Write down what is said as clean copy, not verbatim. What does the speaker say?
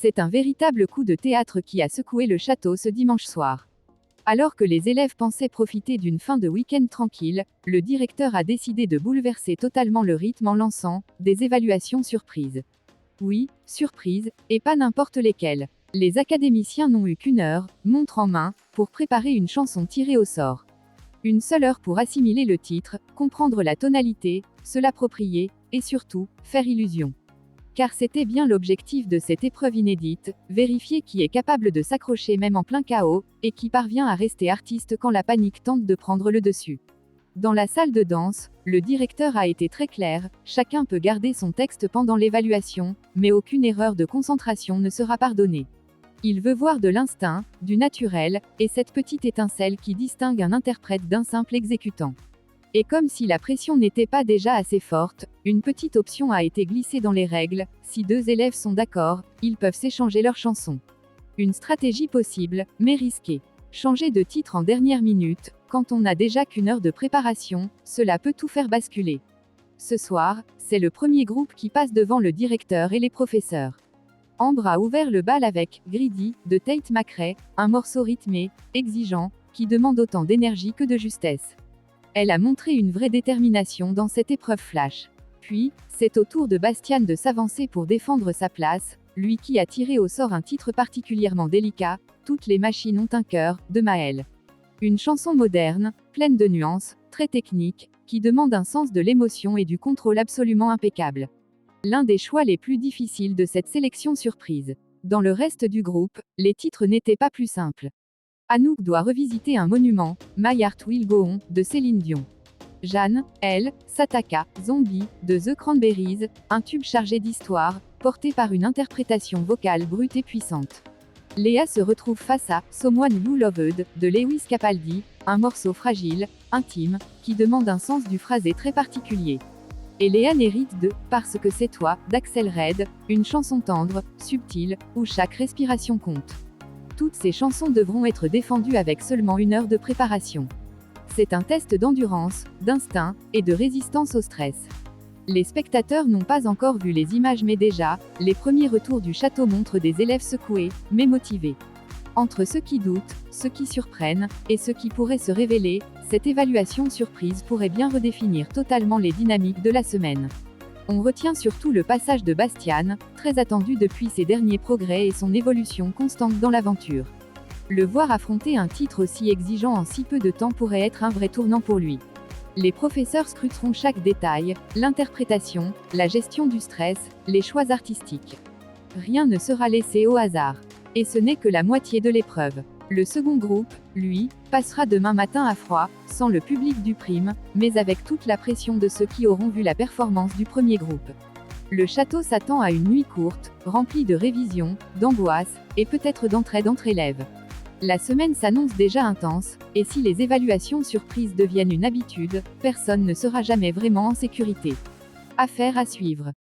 C'est un véritable coup de théâtre qui a secoué le château ce dimanche soir. Alors que les élèves pensaient profiter d'une fin de week-end tranquille, le directeur a décidé de bouleverser totalement le rythme en lançant des évaluations surprises. Oui, surprises, et pas n'importe lesquelles. Les académiciens n'ont eu qu'une heure, montre en main, pour préparer une chanson tirée au sort. Une seule heure pour assimiler le titre, comprendre la tonalité, se l'approprier, et surtout, faire illusion. Car c'était bien l'objectif de cette épreuve inédite, vérifier qui est capable de s'accrocher même en plein chaos, et qui parvient à rester artiste quand la panique tente de prendre le dessus. Dans la salle de danse, le directeur a été très clair, chacun peut garder son texte pendant l'évaluation, mais aucune erreur de concentration ne sera pardonnée. Il veut voir de l'instinct, du naturel, et cette petite étincelle qui distingue un interprète d'un simple exécutant. Et comme si la pression n'était pas déjà assez forte, une petite option a été glissée dans les règles, si deux élèves sont d'accord, ils peuvent s'échanger leurs chansons. Une stratégie possible, mais risquée. Changer de titre en dernière minute, quand on n'a déjà qu'une heure de préparation, cela peut tout faire basculer. Ce soir, c'est le premier groupe qui passe devant le directeur et les professeurs. Ambre a ouvert le bal avec Greedy de Tate McRae, un morceau rythmé, exigeant, qui demande autant d'énergie que de justesse. Elle a montré une vraie détermination dans cette épreuve flash. Puis, c'est au tour de Bastian de s'avancer pour défendre sa place, lui qui a tiré au sort un titre particulièrement délicat, Toutes les machines ont un cœur, de Maël. Une chanson moderne, pleine de nuances, très technique, qui demande un sens de l'émotion et du contrôle absolument impeccable. L'un des choix les plus difficiles de cette sélection surprise. Dans le reste du groupe, les titres n'étaient pas plus simples. Anouk doit revisiter un monument, My Heart Will Go On, de Céline Dion. Jeanne, elle, s'attaqua, Zombie, de The Cranberries, un tube chargé d'histoire, porté par une interprétation vocale brute et puissante. Léa se retrouve face à Someone You Loved, de Lewis Capaldi, un morceau fragile, intime, qui demande un sens du phrasé très particulier. Et Léane hérite de Parce que c'est toi, d'Axel Red, une chanson tendre, subtile, où chaque respiration compte. Toutes ces chansons devront être défendues avec seulement une heure de préparation. C'est un test d'endurance, d'instinct, et de résistance au stress. Les spectateurs n'ont pas encore vu les images mais déjà, les premiers retours du château montrent des élèves secoués, mais motivés. Entre ceux qui doutent, ceux qui surprennent, et ceux qui pourraient se révéler, cette évaluation surprise pourrait bien redéfinir totalement les dynamiques de la semaine. On retient surtout le passage de Bastian, très attendu depuis ses derniers progrès et son évolution constante dans l'aventure. Le voir affronter un titre aussi exigeant en si peu de temps pourrait être un vrai tournant pour lui. Les professeurs scruteront chaque détail, l'interprétation, la gestion du stress, les choix artistiques. Rien ne sera laissé au hasard. Et ce n'est que la moitié de l'épreuve. Le second groupe, lui, passera demain matin à froid, sans le public du prime, mais avec toute la pression de ceux qui auront vu la performance du premier groupe. Le château s'attend à une nuit courte, remplie de révisions, d'angoisse, et peut-être d'entraide entre élèves. La semaine s'annonce déjà intense, et si les évaluations surprises deviennent une habitude, personne ne sera jamais vraiment en sécurité. Affaire à suivre.